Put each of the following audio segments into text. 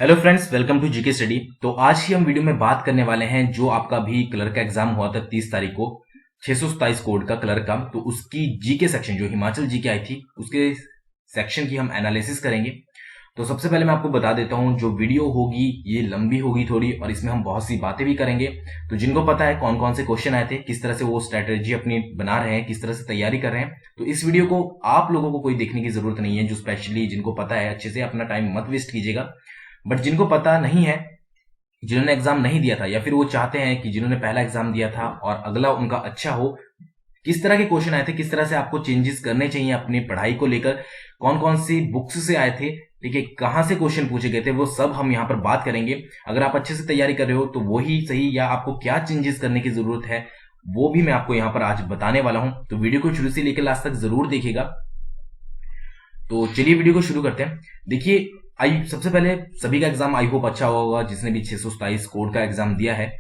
Hello friends, welcome to GK study. तो आज ही हम वीडियो में बात करने वाले हैं जो आपका भी क्लर्क का एग्जाम हुआ था 30 तारीख को, 627 कोड का क्लर्क का। तो उसकी जीके सेक्शन जो हिमाचल जीके आई थी उसके सेक्शन की हम एनालिसिस करेंगे। तो सबसे पहले मैं आपको बता देता हूं, जो वीडियो होगी ये लंबी होगी थोड़ी और इसमें हम बहुत सी बातें भी करेंगे। तो जिनको पता है कौन कौन से क्वेश्चन आए थे, किस तरह से वो स्ट्रेटेजी अपनी बना रहे हैं, किस तरह से तैयारी कर रहे हैं, तो इस वीडियो को आप लोगों को कोई देखने की जरूरत नहीं है। जो स्पेशली जिनको पता है अच्छे से अपना टाइम मत वेस्ट कीजिएगा। बट जिनको पता नहीं है, जिन्होंने एग्जाम नहीं दिया था या फिर वो चाहते हैं कि जिन्होंने पहला एग्जाम दिया था और अगला उनका अच्छा हो, किस तरह के क्वेश्चन आए थे, किस तरह से आपको चेंजेस करने चाहिए अपनी पढ़ाई को लेकर, कौन कौन सी बुक्स से आए थे, ठीक है, कहां से क्वेश्चन पूछे गए थे, वो सब हम यहाँ पर बात करेंगे। अगर आप अच्छे से तैयारी कर रहे हो तो वही सही, या आपको क्या चेंजेस करने की जरूरत है वो भी मैं आपको यहाँ पर आज बताने वाला हूं। तो वीडियो को शुरू से लेकर लास्ट तक जरूर देखिएगा। तो चलिए वीडियो को शुरू करते हैं। देखिए, सबसे पहले सभी का एग्जाम आई होप अच्छा होगा जिसने भी 627 कोड का एग्जाम दिया है।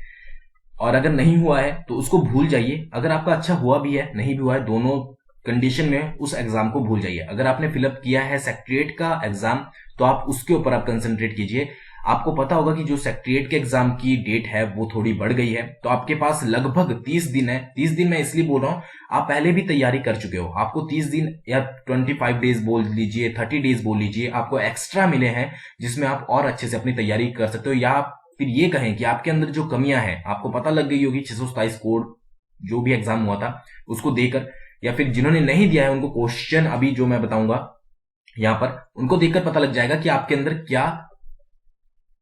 और अगर नहीं हुआ है तो उसको भूल जाइए। अगर आपका अच्छा हुआ भी है, नहीं भी हुआ है, दोनों कंडीशन में उस एग्जाम को भूल जाइए। अगर आपने फिलअप किया है सेक्रेटरीट का एग्जाम तो आप उसके ऊपर आप कंसंट्रेट कीजिए। आपको पता होगा कि जो सेक्रेटरीट के एग्जाम की डेट है वो थोड़ी बढ़ गई है, तो आपके पास लगभग 30 दिन है। 30 दिन मैं इसलिए बोल रहा हूं, आप पहले भी तैयारी कर चुके हो, आपको 30 दिन या 25 डेज बोल लीजिए, 30 डेज बोल लीजिए, आपको एक्स्ट्रा मिले हैं जिसमें आप और अच्छे से अपनी तैयारी कर सकते हो। या फिर ये कहें कि आपके अंदर जो कमियां हैं आपको पता लग गई होगी 627 कोड जो भी एग्जाम हुआ था उसको देकर, या फिर जिन्होंने नहीं दिया है उनको क्वेश्चन अभी जो मैं बताऊंगा यहां पर उनको देखकर पता लग जाएगा कि आपके अंदर क्या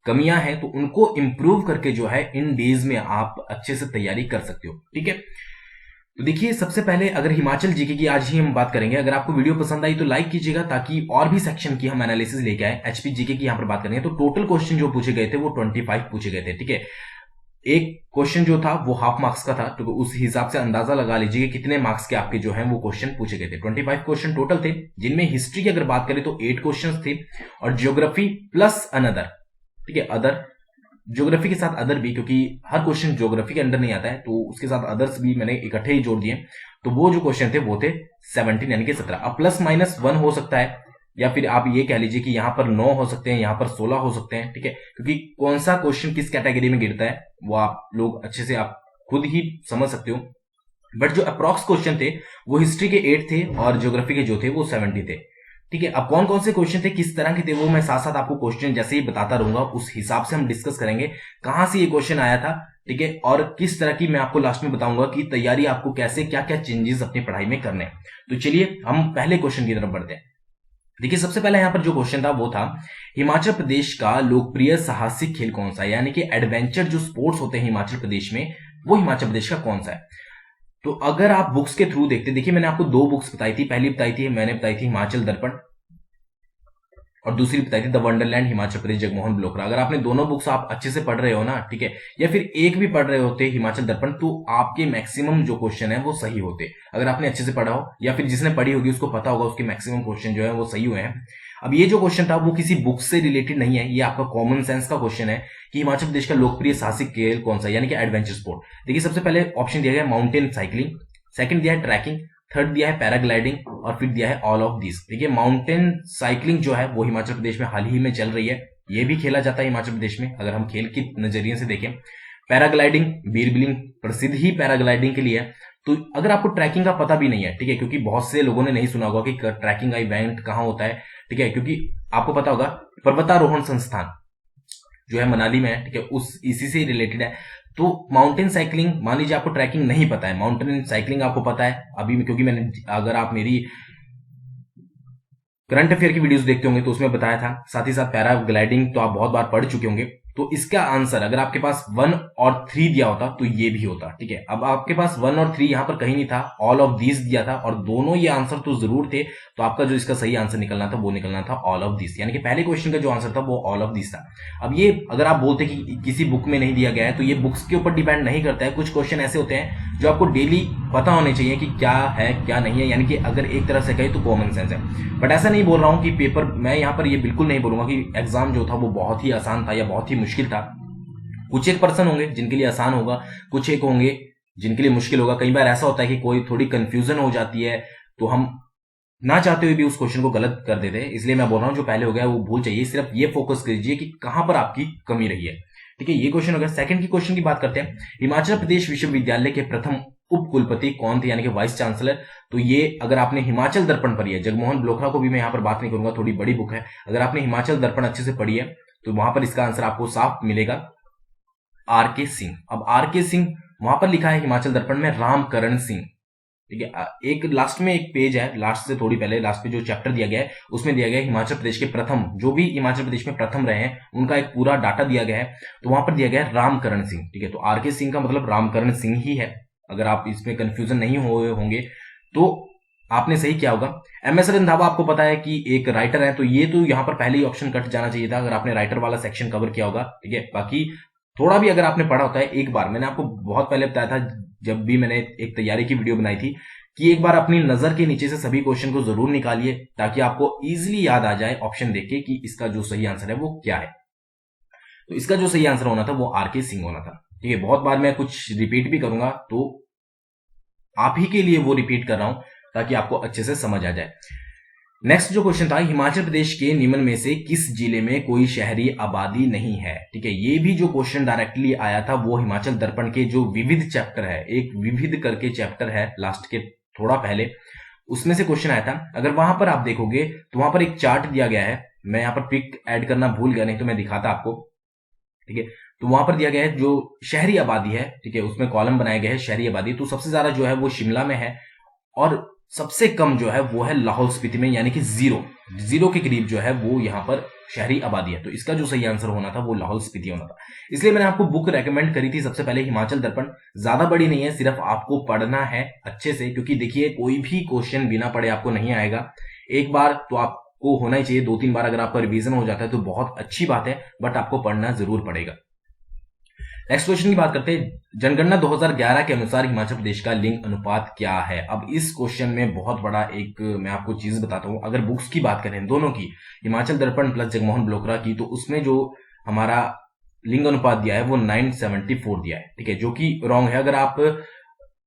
कमियां हैं, तो उनको इंप्रूव करके जो है इन डेज में आप अच्छे से तैयारी कर सकते हो। ठीक है, तो देखिए, सबसे पहले अगर हिमाचल जीके की आज ही हम बात करेंगे। अगर आपको वीडियो पसंद आई तो लाइक कीजिएगा ताकि और भी सेक्शन की हम एनालिसिस लेके आए। एचपी जीके की यहां पर बात करेंगे तो टोटल क्वेश्चन जो पूछे गए थे वो 25 पूछे गए थे। ठीक है, एक क्वेश्चन जो था वो हाफ मार्क्स का था, तो उस हिसाब से अंदाजा लगा लीजिए कि कितने मार्क्स के आपके जो है वो क्वेश्चन पूछे गए थे। 25 क्वेश्चन टोटल थे, जिनमें हिस्ट्री की अगर बात करें तो 8 क्वेश्चन थे और ज्योग्राफी प्लस अनदर। ठीक है, अदर ज्योग्राफी के साथ अदर भी, क्योंकि हर क्वेश्चन ज्योग्राफी के अंडर नहीं आता है, तो उसके साथ अदर्स भी मैंने इकट्ठे ही जोड़ दिए। तो वो जो क्वेश्चन थे वो थे 17 यानी कि 17। अब प्लस माइनस 1 हो सकता है, या फिर आप ये कह लीजिए कि यहां पर 9 हो सकते हैं, यहां पर 16 हो सकते हैं। ठीक है, क्योंकि कौन सा क्वेश्चन किस कैटेगरी में गिरता है वो आप लोग अच्छे से आप खुद ही समझ सकते हो। बट जो अप्रॉक्स क्वेश्चन थे वो हिस्ट्री के 8 थे और ज्योग्राफी के जो थे वो 70 थे। ठीक है, अब कौन कौन से क्वेश्चन थे, किस तरह के थे, वो मैं साथ साथ आपको क्वेश्चन जैसे ही बताता रहूंगा, उस हिसाब से हम डिस्कस करेंगे कहां से ये क्वेश्चन आया था। ठीक है, और किस तरह की मैं आपको लास्ट में बताऊंगा कि तैयारी आपको कैसे क्या क्या चेंजेस अपनी पढ़ाई में करने हैं। तो चलिए हम पहले क्वेश्चन की तरफ बढ़ते हैं। देखिए, सबसे पहले यहां पर जो क्वेश्चन था वो था, हिमाचल प्रदेश का लोकप्रिय साहसिक खेल कौन सा है, यानी कि एडवेंचर जो स्पोर्ट्स होते हैं हिमाचल प्रदेश में, वो हिमाचल प्रदेश का कौन सा है। तो अगर आप बुक्स के थ्रू देखते, देखिए मैंने आपको 2 बुक्स बताई थी। पहली बताई थी मैंने बताई थी हिमाचल दर्पण, और दूसरी बताई थी द वंडरलैंड हिमाचल प्रदेश जगमोहन बलोत्रा। अगर आपने दोनों बुक्स आप अच्छे से पढ़ रहे हो ना, ठीक है, या फिर एक भी पढ़ रहे होते हिमाचल दर्पण, तो आपके मैक्सिमम जो क्वेश्चन है वो सही होते। अगर आपने अच्छे से पढ़ा हो या फिर जिसने पढ़ी होगी उसको पता होगा उसके मैक्सिमम क्वेश्चन जो है वो सही हुए हैं। अब ये जो क्वेश्चन था वो किसी बुक से रिलेटेड नहीं है, ये आपका कॉमन सेंस का क्वेश्चन है कि हिमाचल प्रदेश का लोकप्रिय साहसिक खेल कौन सा है, यानी कि एडवेंचर स्पोर्ट। देखिए, सबसे पहले ऑप्शन दिया गया माउंटेन साइकिलिंग, सेकंड दिया है ट्रैकिंग, थर्ड दिया है पैराग्लाइडिंग, और फिर दिया है ऑल ऑफ दिस। देखिए, माउंटेन साइकिलिंग जो है वो हिमाचल प्रदेश में हाल ही में चल रही है, ये भी खेला जाता है हिमाचल प्रदेश में अगर हम खेल के नजरिए से देखें। पैराग्लाइडिंग, बीरबिलिंग प्रसिद्ध ही पैराग्लाइडिंग के लिए है। तो अगर आपको ट्रैकिंग का पता भी नहीं है, ठीक है, क्योंकि बहुत से लोगों ने नहीं सुना होगा कि ट्रैकिंग का इवेंट कहां होता है, ठीक है, क्योंकि आपको पता होगा पर्वतारोहण संस्थान जो है मनाली में है, ठीक है, उस इसी से रिलेटेड है। तो माउंटेन साइकिलिंग, मान लीजिए आपको ट्रैकिंग नहीं पता है, माउंटेन साइकिलिंग आपको पता है अभी में, क्योंकि मैंने, अगर आप मेरी करंट अफेयर की वीडियोस देखते होंगे तो उसमें बताया था। साथ ही साथ पैराग्लाइडिंग तो आप बहुत बार पढ़ चुके होंगे। तो इसका आंसर अगर आपके पास 1 और 3 दिया होता तो ये भी होता। ठीक है, अब आपके पास 1 और 3 यहां पर कहीं नहीं था, ऑल ऑफ दीस दिया था, और दोनों ये आंसर तो जरूर थे। तो आपका जो इसका सही आंसर निकलना था वो निकलना था ऑल ऑफ दिस, यानी कि पहले क्वेश्चन का जो आंसर था वो ऑल ऑफ दिस था। अब ये अगर आप बोलते कि किसी बुक में नहीं दिया गया है, तो ये बुक्स के ऊपर डिपेंड नहीं करता है। कुछ क्वेश्चन ऐसे होते हैं जो आपको डेली पता होने चाहिए कि क्या है क्या नहीं है, यानी कि अगर एक तरह से कहे तो कॉमन सेंस है। बट ऐसा नहीं बोल रहा हूं कि पेपर, मैं यहां पर ये बिल्कुल नहीं बोलूंगा कि एग्जाम जो था वो बहुत ही आसान था या बहुत ही मुश्किल था। कुछ एक पर्सन होंगे जिनके लिए आसान होगा, कुछ एक होंगे जिनके लिए मुश्किल होगा। कई बार ऐसा होता है कि कोई थोड़ी कंफ्यूजन हो जाती है, तो हम ना चाहते हुए भी उस क्वेश्चन को गलत कर देते हैं। इसलिए मैं बोल रहा हूं जो पहले हो गया वो भूल जाइए, सिर्फ ये फोकस कीजिए कि कहां पर आपकी कमी रही है। ठीक है, ये क्वेश्चन हो गया। सेकंड की क्वेश्चन की बात करते हैं। हिमाचल प्रदेश विश्वविद्यालय के प्रथम उप कुलपति कौन थे, यानी कि वाइस चांसलर। तो ये अगर आपने हिमाचल दर्पण पढ़ी है, जगमोहन ब्लोखरा को भी मैं यहां पर बात नहीं करूंगा, थोड़ी बड़ी बुक है। अगर आपने हिमाचल दर्पण अच्छे से पढ़ी है तो वहां पर इसका आंसर आपको साफ मिलेगा, आर के सिंह। अब आर के सिंह वहां पर लिखा है हिमाचल दर्पण में रामकरण सिंह। ठीक है, एक लास्ट में एक पेज है, लास्ट से थोड़ी पहले लास्ट पे जो चैप्टर दिया गया है उसमें दिया गया है हिमाचल प्रदेश के प्रथम, जो भी हिमाचल प्रदेश में प्रथम रहे हैं उनका एक पूरा डाटा दिया गया है। तो वहां पर दिया गया है रामकरण सिंह। ठीक है, तो आर के सिंह का मतलब रामकरण सिंह ही है। अगर आप इसमें कंफ्यूजन नहीं हुए होंगे तो आपने सही किया होगा। एम एस रंधावा आपको पता है कि एक राइटर है, तो ये तो यहां पर पहले ही ऑप्शन कट जाना चाहिए था अगर आपने राइटर वाला सेक्शन कवर किया होगा। ठीक है, बाकी थोड़ा भी अगर आपने पढ़ा होता है, एक बार मैंने आपको बहुत पहले बताया था जब भी मैंने एक तैयारी की वीडियो बनाई थी कि एक बार अपनी नजर के नीचे से सभी क्वेश्चन को जरूर निकालिए ताकि आपको इजीली याद आ जाए ऑप्शन देख के कि इसका जो सही आंसर है वो क्या है। तो इसका जो सही आंसर होना था वो आर के सिंह होना था। ठीक है, बहुत बार मैं कुछ रिपीट भी करूंगा तो आप ही के लिए वो रिपीट कर रहा हूं ताकि आपको अच्छे से समझ आ जाए। नेक्स्ट जो क्वेश्चन था, हिमाचल प्रदेश के निम्न में से किस जिले में कोई शहरी आबादी नहीं है। ठीक है, ये भी जो क्वेश्चन डायरेक्टली आया था वो हिमाचल दर्पण के जो विविध चैप्टर है, एक विविध करके चैप्टर है लास्ट के थोड़ा पहले, उसमें से क्वेश्चन आया था। अगर वहां पर आप देखोगे तो वहां पर एक चार्ट दिया गया है, मैं यहां पर पिक ऐड करना भूल गया, नहीं तो मैं दिखाता आपको। ठीक है, तो वहां पर दिया गया है जो शहरी आबादी है। ठीक है, उसमें कॉलम बनाया गया है शहरी आबादी, तो सबसे ज्यादा जो है वो शिमला में है और सबसे कम जो है वो है लाहौल स्पीति में, यानी कि जीरो के करीब जो है वो यहां पर शहरी आबादी है। तो इसका जो सही आंसर होना था वो लाहौल स्पीति होना था। इसलिए मैंने आपको बुक रेकमेंड करी थी सबसे पहले हिमाचल दर्पण। ज्यादा बड़ी नहीं है, सिर्फ आपको पढ़ना है अच्छे से, क्योंकि देखिए कोई भी क्वेश्चन बिना पढ़े आपको नहीं आएगा। एक बार तो आपको होना ही चाहिए, 2-3 बार अगर आपका रिवीजन हो जाता है तो बहुत अच्छी बात है, बट आपको पढ़ना जरूर पड़ेगा। नेक्स्ट क्वेश्चन की बात करते हैं। जनगणना 2011 के अनुसार हिमाचल प्रदेश का लिंग अनुपात क्या है। अब इस क्वेश्चन में बहुत बड़ा एक मैं आपको चीज बताता हूं। अगर बुक्स की बात करें दोनों की, हिमाचल दर्पण प्लस जगमोहन ब्लोखरा की, तो उसमें जो हमारा लिंग अनुपात दिया है वो 974 दिया है। ठीक है, जो कि रॉन्ग है। अगर आप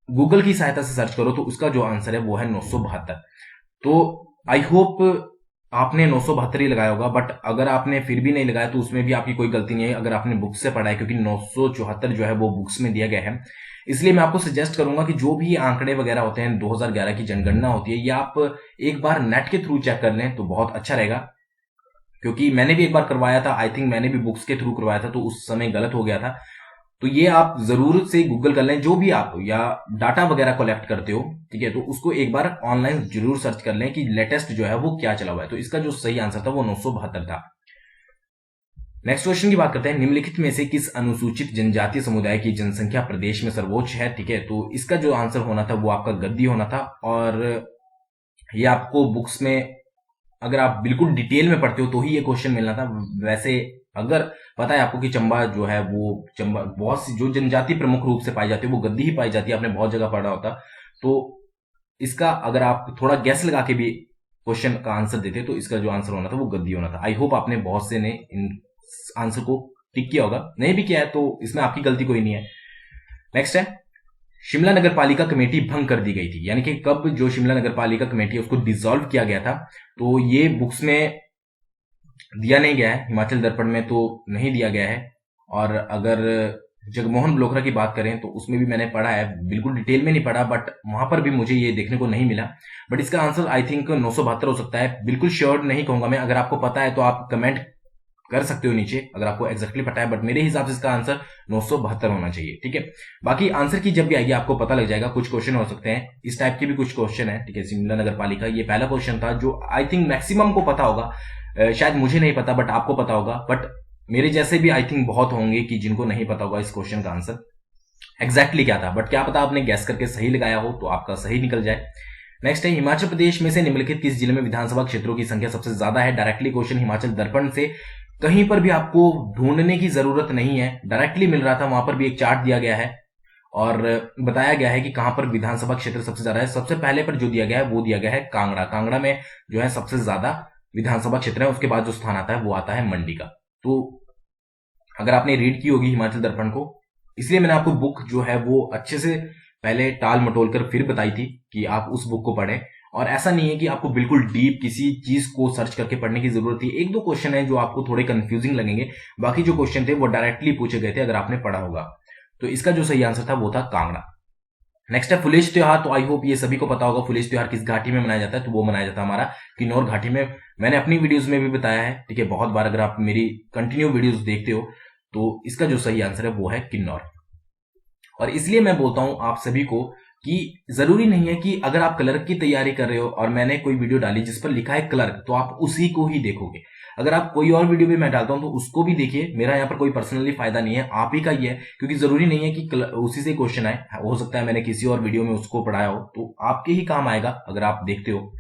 गूगल की सहायता से सर्च करो तो उसका जो आंसर है वो है 972। तो आई होप आपने 972 ही लगाया होगा, बट अगर आपने फिर भी नहीं लगाया तो उसमें भी आपकी कोई गलती नहीं है अगर आपने बुक से पढ़ा है, क्योंकि 974 जो है वो बुक्स में दिया गया है। इसलिए मैं आपको सजेस्ट करूंगा कि जो भी आंकड़े वगैरह होते हैं 2011 की जनगणना होती है, ये आप एक बार नेट के थ्रू चेक कर लें तो बहुत अच्छा रहेगा। क्योंकि मैंने भी एक बार करवाया था, आई थिंक मैंने भी बुक्स के थ्रू करवाया था, तो उस समय गलत हो गया था। तो ये आप जरूर से गूगल कर लें, जो भी आप या डाटा वगैरह कलेक्ट करते हो। ठीक है, तो उसको एक बार ऑनलाइन जरूर सर्च कर लें कि लेटेस्ट जो है वो क्या चला हुआ है। तो इसका जो सही आंसर था वो 972 था। नेक्स्ट क्वेश्चन की बात करते हैं। निम्नलिखित में से किस अनुसूचित जनजातीय समुदाय की जनसंख्या प्रदेश में सर्वोच्च है। ठीक है, तो इसका जो आंसर होना था वो आपका गद्दी होना था। और ये आपको बुक्स में अगर आप बिल्कुल डिटेल में पढ़ते हो तो ही ये क्वेश्चन मिलना था। वैसे अगर पता है आपको कि चंबा जो है वो चंबा बहुत सी जो जनजाति प्रमुख रूप से पाई जाती है वो गद्दी ही पाई जाती है, आपने बहुत जगह पढ़ा होता। तो इसका अगर आप थोड़ा गैस लगा के भी क्वेश्चन का आंसर देते तो इसका जो आंसर होना था वो गद्दी होना था। आई होप आपने बहुत से ने इन आंसर को टिक किया होगा, नहीं भी किया है तो इसमें आपकी गलती कोई नहीं है। नेक्स्ट है, शिमला नगर पालिका कमेटी भंग कर दी गई थी, यानी कि कब जो शिमला नगर पालिका कमेटी है उसको डिसॉल्व किया गया था। तो ये बुक्स में दिया नहीं गया है, हिमाचल दर्पण में तो नहीं दिया गया है। और अगर जगमोहन ब्लोखरा की बात करें तो उसमें भी मैंने पढ़ा है, बिल्कुल डिटेल में नहीं पढ़ा, बट वहां पर भी मुझे ये देखने को नहीं मिला। बट इसका आंसर आई थिंक 972 हो सकता है, बिल्कुल श्योर नहीं कहूंगा मैं। अगर आपको पता है तो आप कमेंट कर सकते हो नीचे अगर आपको एग्जैक्टली पता है, बट मेरे हिसाब से इसका आंसर 972 होना चाहिए। ठीक है, बाकी आंसर की जब भी आएगी आपको पता लग जाएगा। कुछ क्वेश्चन हो सकते हैं इस टाइप के भी, कुछ क्वेश्चन है। ठीक है, शिमला नगर पालिका ये पहला क्वेश्चन था जो आई थिंक मैक्सिमम को पता होगा, शायद मुझे नहीं पता बट आपको पता होगा। बट मेरे जैसे भी आई थिंक बहुत होंगे कि जिनको नहीं पता होगा इस क्वेश्चन का आंसर एग्जैक्टली क्या था। बट क्या पता आपने गैस करके सही लगाया हो तो आपका सही निकल जाए। नेक्स्ट है, हिमाचल प्रदेश में से निम्नलिखित किस जिले में विधानसभा क्षेत्रों की संख्या सबसे ज्यादा है। डायरेक्टली क्वेश्चन हिमाचल दर्पण से, कहीं पर भी आपको ढूंढने की जरूरत नहीं है, डायरेक्टली मिल रहा था। वहां पर भी एक चार्ट दिया गया है और बताया गया है कि कहां पर विधानसभा क्षेत्र सबसे ज्यादा है। सबसे पहले पर जो दिया गया है वो दिया गया है कांगड़ा। कांगड़ा में जो है सबसे ज्यादा विधानसभा क्षेत्र है। उसके बाद जो स्थान आता है वो आता है मंडी का। तो अगर आपने रीड की होगी हिमाचल दर्पण को, इसलिए मैंने आपको बुक जो है वो अच्छे से पहले टाल मटोल कर फिर बताई थी कि आप उस बुक को पढ़ें। और ऐसा नहीं है कि आपको बिल्कुल डीप किसी चीज को सर्च करके पढ़ने की जरूरत थी। एक दो क्वेश्चन है जो आपको थोड़े कंफ्यूजिंग लगेंगे, बाकी जो क्वेश्चन थे वो डायरेक्टली पूछे गए थे अगर आपने पढ़ा होगा। तो इसका जो सही आंसर था वो था कांगड़ा। नेक्स्ट है फुलेश त्योहार। तो आई होप ये सभी को पता होगा फुलेश त्योहार किस घाटी में मनाया जाता है। तो वो मनाया जाता है हमारा किन्नौर घाटी में। मैंने अपनी वीडियोस में भी बताया है, ठीक है, बहुत बार। अगर आप मेरी कंटिन्यू वीडियोस देखते हो तो इसका जो सही आंसर है वो है किन्नौर। और इसलिए मैं बोलता हूं आप सभी को कि जरूरी नहीं है कि अगर आप क्लर्क की तैयारी कर रहे हो और मैंने कोई वीडियो डाली जिस पर लिखा है क्लर्क, तो आप उसी को ही देखोगे। अगर आप कोई और वीडियो भी मैं डालता हूं तो उसको भी देखिए। मेरा यहाँ पर कोई पर्सनली फायदा नहीं है, आप ही का ही है, क्योंकि जरूरी नहीं है कि उसी से क्वेश्चन आए। हो सकता है मैंने किसी और वीडियो में उसको पढ़ाया हो, तो आपके ही काम आएगा अगर आप देखते हो।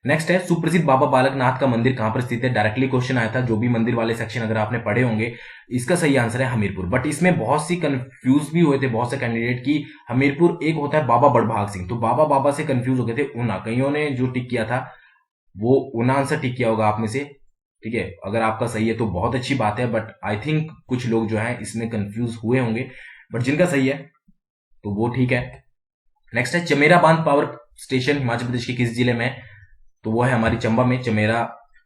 नेक्स्ट है सुप्रसिद्ध बाबा बालकनाथ का मंदिर कहां पर स्थित है। डायरेक्टली क्वेश्चन आया था, जो भी मंदिर वाले सेक्शन अगर आपने पढ़े होंगे। इसका सही आंसर है हमीरपुर। बट इसमें बहुत सी कंफ्यूज भी हुए थे बहुत से कैंडिडेट की हमीरपुर एक होता है बाबा बड़भाग सिंह, तो बाबा से कंफ्यूज हो गए थे ऊना। कईयों ने जो टिक किया था वो ऊना आंसर टिक किया होगा आप में से, ठीक है। अगर आपका सही है तो बहुत अच्छी बात है, बट आई थिंक कुछ लोग जो है इसमें कंफ्यूज हुए होंगे, बट जिनका सही है तो वो ठीक है। नेक्स्ट है चमेरा बांध पावर स्टेशन हिमाचल प्रदेश के किस जिले में, तो वो है हमारी चंबा में। चमेरा,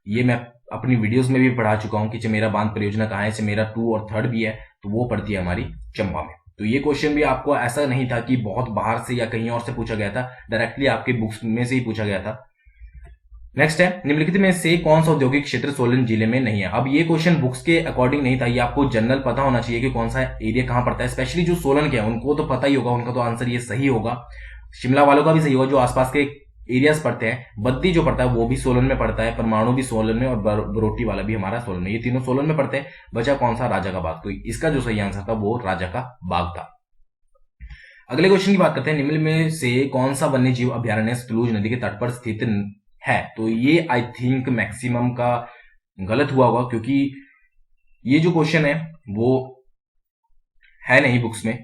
ये मैं अपनी वीडियोस में भी पढ़ा चुका हूं कि चमेरा बांध परियोजना कहां है। चमेरा 2 और 3 भी है, तो वो पड़ती है हमारी चंबा में। तो ये क्वेश्चन भी आपको ऐसा नहीं था कि बहुत बाहर से या कहीं और से पूछा गया था, डायरेक्टली आपके बुक्स में से ही पूछा गया था। नेक्स्ट है निम्नलिखित में से कौन सा औद्योगिक क्षेत्र सोलन जिले में नहीं है। अब ये क्वेश्चन बुक्स के अकॉर्डिंग नहीं था, ये आपको जनरल पता होना चाहिए कि कौन सा एरिया कहां पड़ता है। स्पेशली जो सोलन के है उनको तो पता ही होगा, उनका तो आंसर ये सही होगा। शिमला वालों का भी सही होगा, जो आसपास के एरियाज पड़ते हैं। बद्दी जो पड़ता है वो भी सोलन में पड़ता है, परमाणु भी सोलन में, और बरोटी वाला भी हमारा सोलन में। ये तीनों सोलन में पड़ते हैं। बचा कौन सा, राजा का बाग। तो इसका जो सही आंसर था वो राजा का बाग था। अगले क्वेश्चन की बात करते हैं, निम्न में से कौन सा वन्य जीव अभ्यारण्य सतलुज नदी के तट पर स्थित है। तो ये आई थिंक मैक्सिमम का गलत हुआ होगा, क्योंकि ये जो क्वेश्चन है वो है नहीं बुक्स में,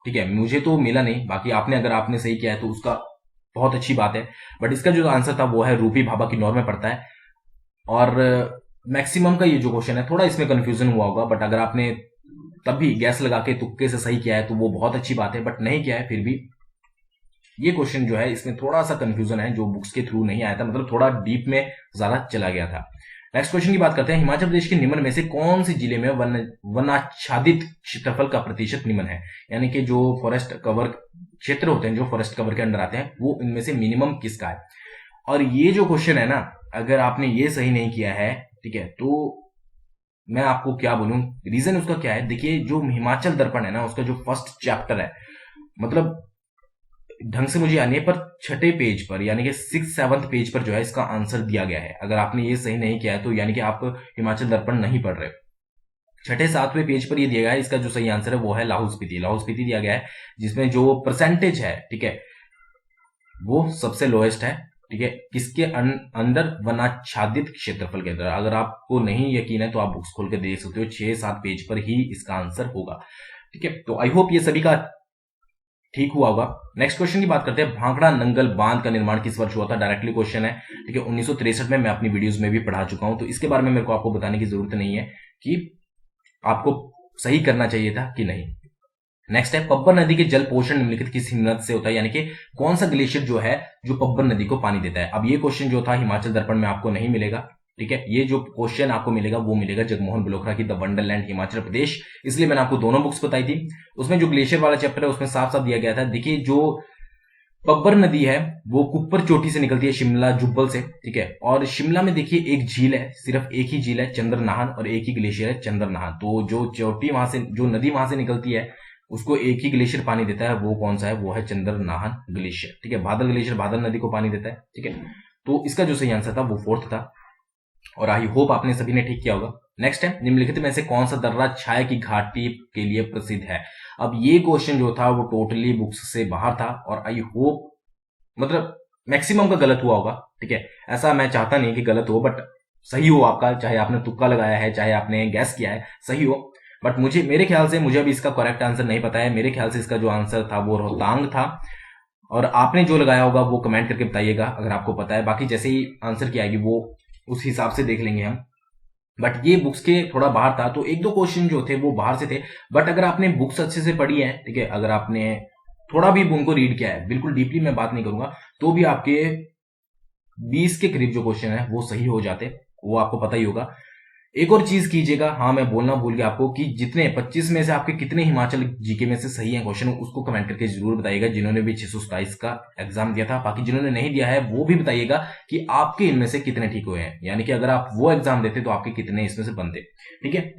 ठीक है। मुझे तो मिला नहीं, बाकी आपने अगर आपने सही किया है तो उसका बहुत अच्छी बात है। बट इसका जो आंसर था वो है रूपी भाभा किन्नौर में पड़ता है। और मैक्सिमम का ये जो क्वेश्चन है थोड़ा इसमें कंफ्यूजन हुआ होगा, बट अगर आपने तब भी गैस लगा के तुक्के से सही किया है तो वो बहुत अच्छी बात है। बट नहीं किया है फिर भी ये क्वेश्चन जो है इसमें थोड़ा सा कंफ्यूजन है, जो बुक्स के थ्रू नहीं आया था, मतलब थोड़ा डीप में ज्यादा चला गया था। नेक्स्ट क्वेश्चन की बात करते हैं, हिमाचल प्रदेश के निम्न में से कौन से जिले में वनाच्छादित क्षेत्रफल का प्रतिशत निम्न है। यानी कि जो फॉरेस्ट कवर क्षेत्र होते हैं, जो फॉरेस्ट कवर के अंडर आते हैं, वो इनमें से मिनिमम किसका है। और ये जो क्वेश्चन है ना, अगर आपने ये सही नहीं किया है, ठीक है, तो मैं आपको क्या बोलूं, रीजन उसका क्या है। देखिए जो हिमाचल दर्पण है ना, उसका जो फर्स्ट चैप्टर है, मतलब ढंग से मुझे आने पर 6ठे पेज पर, यानी कि 6-7 पेज पर जो है इसका आंसर दिया गया है। अगर आपने ये सही नहीं किया है तो यानी कि आप हिमाचल दर्पण नहीं पढ़ रहे। 6-7वें पेज पर ये दिया गया है। इसका जो सही आंसर है वो है लाहौल स्पीति। लाहौल स्पीति दिया गया है, जिसमें जो परसेंटेज है, ठीक है, वो सबसे लोएस्ट है, ठीक है, किसके अंदर, वनाच्छादित क्षेत्रफल के अंदर। अगर आपको नहीं यकीन है तो आप बुक्स खोल के देख सकते हो, 6-7 पेज पर ही इसका आंसर होगा, ठीक है। तो आई होप ये सभी का ठीक हुआ होगा। नेक्स्ट क्वेश्चन की बात करते हैं, भांगड़ा नंगल बांध का निर्माण किस वर्ष हुआ था। डायरेक्टली क्वेश्चन है, ठीक है, 1963 में। मैं अपनी वीडियोस में भी पढ़ा चुका हूं, तो इसके बारे में मेरे को आपको बताने की जरूरत नहीं है कि आपको सही करना चाहिए था कि नहीं। नेक्स्ट है, पब्बर नदी के जल पोषण निम्नलिखित किस हिमनद से होता है। यानी कि कौन सा ग्लेशियर जो है जो पब्बर नदी को पानी देता है। अब ये क्वेश्चन जो था हिमाचल दर्पण में आपको नहीं मिलेगा, ठीक है। ये जो क्वेश्चन आपको मिलेगा वो मिलेगा जगमोहन बलोखरा की द वंडरलैंड हिमाचल प्रदेश। इसलिए मैंने आपको दोनों बुक्स बताई थी। उसमें जो ग्लेशियर वाला चैप्टर है उसमें साफ साफ दिया गया था। देखिए जो पब्बर नदी है वो कुप्पर चोटी से निकलती है, शिमला जुब्बल से, ठीक है। और शिमला में देखिए एक झील है, सिर्फ एक ही झील है चंद्रनाहन, और एक ही ग्लेशियर है चंद्रनाहन। तो जो चोटी वहां से, जो नदी वहां से निकलती है, उसको एक ही ग्लेशियर पानी देता है। वो कौन सा है, वो है चंद्रनाहन ग्लेशियर, ठीक है। बादल ग्लेशियर बादल नदी को पानी देता है, ठीक है। तो इसका जो सही आंसर था वो 4th था, और आई होप आपने सभी ने ठीक किया होगा। नेक्स्ट है, निम्नलिखित में से कौन सा दर्रा छाया की घाटी के लिए प्रसिद्ध है। अब ये क्वेश्चन जो था वो टोटली बुक्स से बाहर था, और आई होप, मतलब मैक्सिमम का गलत हुआ होगा, ठीक है। ऐसा मैं चाहता नहीं कि गलत हो, बट सही हो आपका, चाहे आपने तुक्का लगाया है, चाहे आपने गैस किया है, सही हो। बट मेरे ख्याल से, मुझे अभी इसका करेक्ट आंसर नहीं पता है। मेरे ख्याल से इसका जो आंसर था वो रोहतांग था, और आपने जो लगाया होगा वो कमेंट करके बताइएगा अगर आपको पता है। बाकी जैसे ही आंसर की आएगी वो उस हिसाब से देख लेंगे हम। बट ये बुक्स के थोड़ा बाहर था, तो एक दो क्वेश्चन जो थे वो बाहर से थे। बट अगर आपने बुक्स अच्छे से पढ़ी है, ठीक है, अगर आपने थोड़ा भी उनको रीड किया है, बिल्कुल डीपली मैं बात नहीं करूंगा, तो भी आपके 20 के करीब जो क्वेश्चन है वो सही हो जाते, वो आपको पता ही होगा। एक और चीज कीजिएगा, हाँ मैं बोलना भूल गया आपको, कि जितने 25 में से आपके कितने हिमाचल जीके में से सही है क्वेश्चन, उसको कमेंट करके जरूर बताइएगा, जिन्होंने भी 627 का एग्जाम दिया था। बाकी जिन्होंने नहीं दिया है वो भी बताइएगा कि आपके इनमें से कितने ठीक हुए हैं, यानी कि अगर आप वो एग्जाम देते तो आपके कितने इसमें से बनते। ठीक है,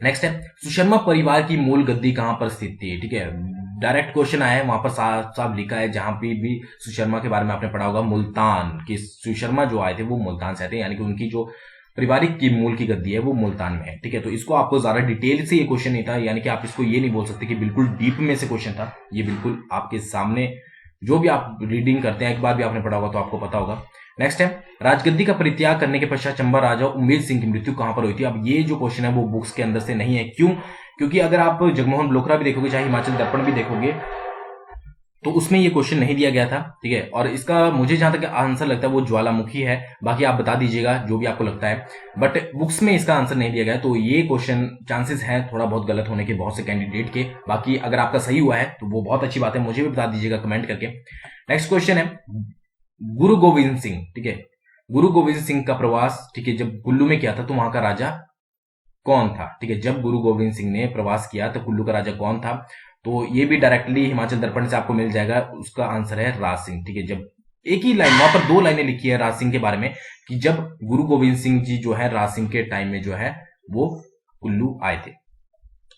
नेक्स्ट है, सुशर्मा परिवार की मूल गद्दी कहां पर स्थित थी। ठीक है, डायरेक्ट क्वेश्चन आया है, वहां पर साफ साफ लिखा है, जहां पे भी सुशर्मा के बारे में आपने पढ़ा होगा मुल्तान, कि सुशर्मा जो आए थे वो मुल्तान से आए थे, यानी कि उनकी जो पारिवारिक की मूल की गद्दी है वो मुल्तान में है। ठीक है, तो इसको आपको ज्यादा डिटेल से ये क्वेश्चन नहीं था, यानी कि आप इसको ये नहीं बोल सकते कि बिल्कुल डीप में से क्वेश्चन था, ये बिल्कुल आपके सामने जो भी आप रीडिंग करते हैं एक बार भी आपने पढ़ा होगा तो आपको पता होगा। नेक्स्ट है, राजगद्दी का परित्याग करने के पश्चात चंबा राजा उम्मेद सिंह की मृत्यु कहां पर हुई थी। अब ये जो क्वेश्चन है वो बुक्स के अंदर से नहीं है, क्यों? क्योंकि अगर आप जगमोहन बलोकरा भी देखोगे, चाहे हिमाचल दर्पण भी देखोगे, तो उसमें ये क्वेश्चन नहीं दिया गया था। ठीक है, और इसका मुझे जहां तक आंसर लगता है वो ज्वालामुखी है, बाकी आप बता दीजिएगा जो भी आपको लगता है, बट बुक्स में इसका आंसर नहीं दिया गया, तो ये क्वेश्चन चांसेस हैं थोड़ा बहुत गलत होने के बहुत से कैंडिडेट के। बाकी अगर आपका सही हुआ है तो वो बहुत अच्छी बात है, मुझे भी बता दीजिएगा कमेंट करके। नेक्स्ट क्वेश्चन है, गुरु गोविंद सिंह, ठीक है, गुरु गोविंद सिंह का प्रवास, ठीक है, जब कुल्लू में किया था तो वहां का राजा कौन था। ठीक है, जब गुरु गोविंद सिंह ने प्रवास किया तो कुल्लू का राजा कौन था, तो ये भी डायरेक्टली हिमाचल दर्पण से आपको मिल जाएगा, उसका आंसर है राज सिंह। ठीक है, जब एक ही लाइन, वहां पर 2 लाइनें लिखी है राज सिंह के बारे में, कि जब गुरु गोविंद सिंह जी जो है राज सिंह के टाइम में जो है वो कुल्लू आए थे।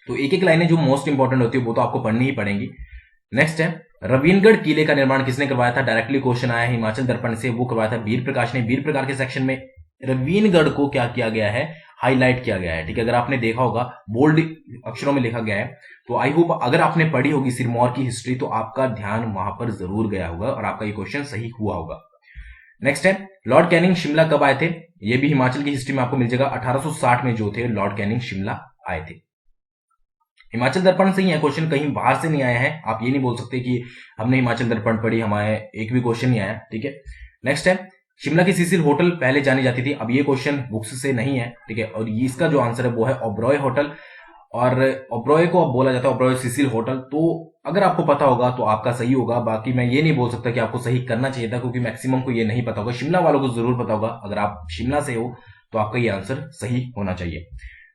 तो एक एक लाइनें जो मोस्ट इंपॉर्टेंट होती है वो तो आपको पढ़नी ही पड़ेंगी। नेक्स्ट है, रवीनगढ़ किले का निर्माण किसने करवाया था। डायरेक्टली क्वेश्चन आया हिमाचल दर्पण से, वो करवाया था वीर प्रकाश ने। वीर प्रकाश के सेक्शन में रवीनगढ़ को क्या किया गया है, हाईलाइट किया गया है। ठीक है, अगर आपने देखा होगा बोल्ड अक्षरों में लिखा गया है, तो आई होप अगर आपने पढ़ी होगी सिरमौर की हिस्ट्री तो आपका ध्यान वहां पर जरूर गया होगा और आपका ये क्वेश्चन सही हुआ होगा। नेक्स्ट है, लॉर्ड कैनिंग शिमला कब आए थे। ये भी हिमाचल की हिस्ट्री में आपको मिल जाएगा, 1860 में जो थे लॉर्ड कैनिंग शिमला आए थे। हिमाचल दर्पण से ही है क्वेश्चन, कहीं बाहर से नहीं आया है, आप ये नहीं बोल सकते कि हमने हिमाचल दर्पण पढ़ी, हमारे एक भी क्वेश्चन नहीं आया। ठीक है, नेक्स्ट है, शिमला की सिसिल होटल पहले जानी जाती थी। अब ये क्वेश्चन बुक्स से नहीं है। ठीक है, और ये इसका जो आंसर है वो है ओबरॉय होटल, और ओबरॉय को अब बोला जाता है ओबरॉय सिसिल होटल। तो अगर आपको पता होगा तो आपका सही होगा, बाकी मैं ये नहीं बोल सकता कि आपको सही करना चाहिए था, क्योंकि मैक्सिमम को ये नहीं पता होगा। शिमला वालों को जरूर पता होगा, अगर आप शिमला से हो तो आपका ये आंसर सही होना चाहिए।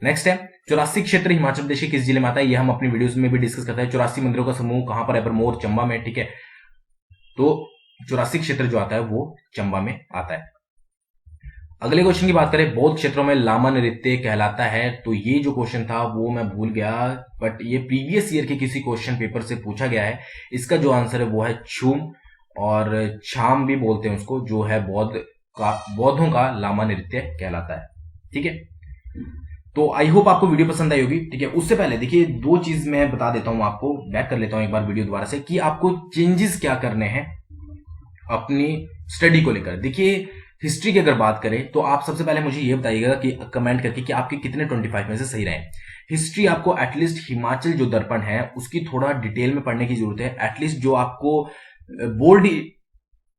नेक्स्ट है, 84 क्षेत्र हिमाचल प्रदेश के किस जिले में आता है। ये हम अपनी वीडियोस में भी डिस्कस करते हैं। 84 मंदिरों का समूह कहां पर है, भरमौर चंबा में। ठीक है, तो 84 क्षेत्र जो आता है वो चंबा में आता है। अगले क्वेश्चन की बात करें, बौद्ध क्षेत्रों में लामा नृत्य कहलाता है। तो ये जो क्वेश्चन था वो मैं भूल गया, बट ये प्रीवियस ईयर के किसी क्वेश्चन पेपर से पूछा गया है। इसका जो आंसर है वो है छूम, और छाम भी बोलते हैं उसको, जो है बौद्धों का लामा नृत्य कहलाता है। ठीक है, तो आई होप आपको वीडियो पसंद आई होगी। ठीक है, उससे पहले देखिए 2 चीज मैं बता देता हूं आपको, बैक कर लेता हूं एक बार वीडियो दोबारा से, कि आपको चेंजेस क्या करने हैं अपनी स्टडी को लेकर। देखिए हिस्ट्री की अगर बात करें तो आप सबसे पहले मुझे ये बताइएगा कि कमेंट करके कि आपके कितने 25 में से सही रहे। हिस्ट्री आपको एटलीस्ट हिमाचल जो दर्पण है उसकी थोड़ा डिटेल में पढ़ने की जरूरत है, एटलीस्ट जो आपको बोल्ड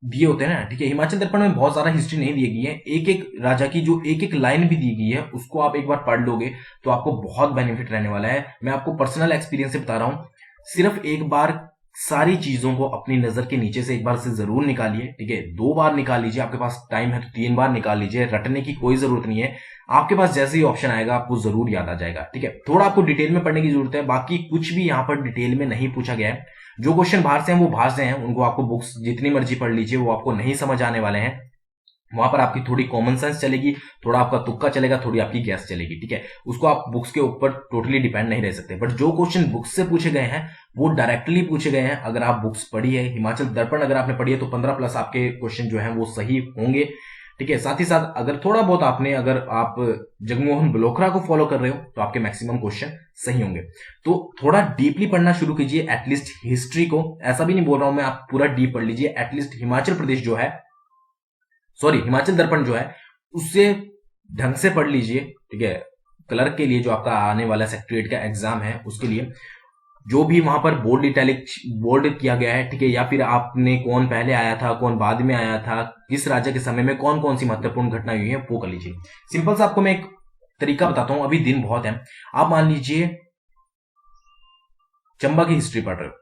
दिए होते हैं ना। ठीक है, हिमाचल दर्पण में बहुत सारा हिस्ट्री नहीं दी गई है, एक एक राजा की जो एक एक लाइन भी दी गई है उसको आप एक बार पढ़ लोगे तो आपको बहुत बेनिफिट रहने वाला है। मैं आपको पर्सनल एक्सपीरियंस से बता रहा हूं, सिर्फ एक बार सारी चीजों को अपनी नजर के नीचे से एक बार से जरूर निकालिए। ठीक है, 2 बार निकाल लीजिए, आपके पास टाइम है तो 3 बार निकाल लीजिए, रटने की कोई जरूरत नहीं है। आपके पास जैसे ही ऑप्शन आएगा आपको जरूर याद आ जाएगा। ठीक है, थोड़ा आपको डिटेल में पढ़ने की जरूरत है, बाकी कुछ भी यहाँ पर डिटेल में नहीं पूछा गया है। जो क्वेश्चन बाहर से हैं वो बाहर से हैं, उनको आपको बुक्स जितनी मर्जी पढ़ लीजिए, वो आपको नहीं समझ आने वाले हैं। वहां पर आपकी थोड़ी कॉमन सेंस चलेगी, थोड़ा आपका तुक्का चलेगा, थोड़ी आपकी गैस चलेगी। ठीक है, उसको आप बुक्स के ऊपर टोटली डिपेंड नहीं रह सकते, बट जो क्वेश्चन बुक्स से पूछे गए हैं वो डायरेक्टली पूछे गए हैं। अगर आप बुक्स पढ़ी है, हिमाचल दर्पण अगर आपने पढ़ी है तो 15+ आपके क्वेश्चन जो है वो सही होंगे। ठीक है, साथ ही साथ अगर थोड़ा बहुत अगर आप जगमोहन बलोकरा को फॉलो कर रहे हो तो आपके मैक्सिमम क्वेश्चन सही होंगे। तो थोड़ा डीपली पढ़ना शुरू कीजिए, एटलीस्ट हिस्ट्री को। ऐसा भी नहीं बोल रहा हूं मैं आप पूरा डीप पढ़ लीजिए, एटलीस्ट हिमाचल प्रदेश जो है, सॉरी हिमाचल दर्पण जो है उससे ढंग से पढ़ लीजिए। ठीक है, क्लर्क के लिए जो आपका आने वाला सेक्रेटरीट का एग्जाम है उसके लिए जो भी वहां पर बोल्ड इटैलिक बोल्ड किया गया है। ठीक है, या फिर आपने कौन पहले आया था, कौन बाद में आया था, किस राजा के समय में कौन कौन सी महत्वपूर्ण घटना हुई है वो कर लीजिए। सिंपल सा आपको मैं एक तरीका बताता हूं, अभी दिन बहुत है, आप मान लीजिए चंबा की हिस्ट्री पढ़ रहे हो।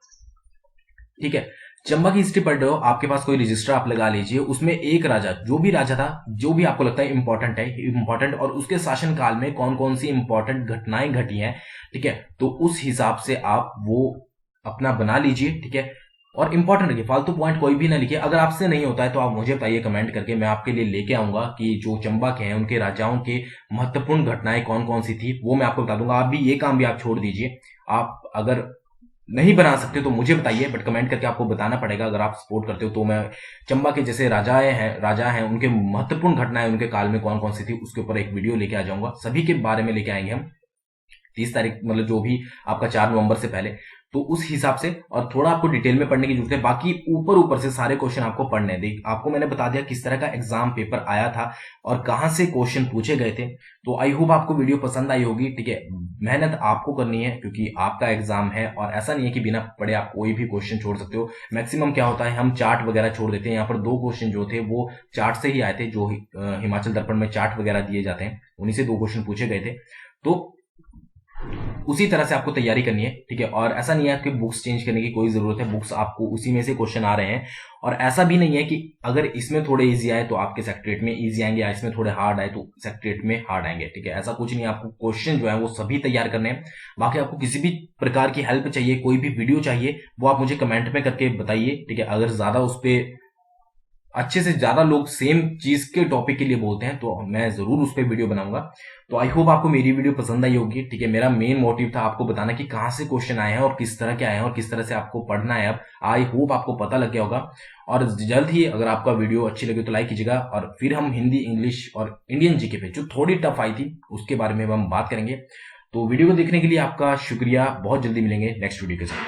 ठीक है, चंबा की हिस्ट्री पढ़ रहे हो, आपके पास कोई रजिस्टर आप लगा लीजिए, उसमें एक राजा, जो भी राजा था, जो भी आपको लगता है इंपॉर्टेंट, और उसके शासन काल में कौन कौन सी इंपॉर्टेंट घटनाएं घटी हैं, ठीक है, तो उस हिसाब से आप वो अपना बना लीजिए, ठीक है, और इंपॉर्टेंट रखिए, फालतू पॉइंट कोई भी ना लिखिए। अगर आपसे नहीं होता है तो आप मुझे बताइए कमेंट करके, मैं आपके लिए लेके आऊंगा कि जो चंबा के हैं उनके राजाओं के महत्वपूर्ण घटनाएं कौन कौन सी थी, वो मैं आपको बता दूंगा। आप भी ये काम भी आप छोड़ दीजिए, आप अगर नहीं बना सकते तो मुझे बताइए, बट कमेंट करके आपको बताना पड़ेगा। अगर आप सपोर्ट करते हो तो मैं चंबा के जैसे राजा हैं उनके महत्वपूर्ण घटनाएं उनके काल में कौन कौन सी थी उसके ऊपर एक वीडियो लेके आ जाऊंगा, सभी के बारे में लेके आएंगे हम 30 तारीख, मतलब जो भी आपका 4 नवंबर से पहले, तो उस हिसाब से। और थोड़ा आपको डिटेल में पढ़ने की जरूरत है, बाकी ऊपर से सारे क्वेश्चन आपको पढ़ने देख, आपको मैंने बता दिया किस तरह का एग्जाम पेपर आया था और कहां से क्वेश्चन पूछे गए थे। तो आई होप आपको वीडियो पसंद आई होगी, ठीक है। मेहनत आपको करनी है क्योंकि आपका एग्जाम है, और ऐसा नहीं है कि बिना पढ़े आप कोई भी क्वेश्चन छोड़ सकते हो। मैक्सिमम क्या होता है, हम चार्ट वगैरह छोड़ देते हैं। यहाँ पर 2 क्वेश्चन जो थे वो चार्ट से ही आए थे, जो हिमाचल दर्पण में चार्ट वगैरह दिए जाते हैं, उन्हीं से 2 क्वेश्चन पूछे गए थे। तो उसी तरह से आपको तैयारी करनी है, ठीक है। और ऐसा नहीं है कि बुक्स चेंज करने की कोई जरूरत है, बुक्स आपको उसी में से क्वेश्चन आ रहे हैं। और ऐसा भी नहीं है कि अगर इसमें थोड़े इजी आए तो आपके सेक्रेट में इजी आएंगे, या इसमें थोड़े हार्ड आए तो सेक्रेट में हार्ड आएंगे, ठीक है। ऐसा कुछ नहीं, आपको क्वेश्चन जो है वो सभी तैयार करने हैं। बाकी आपको किसी भी प्रकार की हेल्प चाहिए, कोई भी वीडियो चाहिए, वो आप मुझे कमेंट में करके बताइए, ठीक है। अगर ज्यादा उस पर अच्छे से ज्यादा लोग सेम चीज के टॉपिक के लिए बोलते हैं तो मैं जरूर उस पर वीडियो बनाऊंगा। तो आई होप आपको मेरी वीडियो पसंद आई होगी, ठीक है। मेरा मेन मोटिव था आपको बताना कि कहां से क्वेश्चन आए हैं और किस तरह के आए हैं और किस तरह से आपको पढ़ना है। अब आई होप आपको पता लग गया होगा। और जल्द ही अगर आपका वीडियो अच्छी लगे तो लाइक कीजिएगा, और फिर हम हिंदी, इंग्लिश और इंडियन जीके पे जो थोड़ी टफ आई थी उसके बारे में हम बात करेंगे। तो वीडियो को देखने के लिए आपका शुक्रिया, बहुत जल्दी मिलेंगे नेक्स्ट वीडियो के साथ।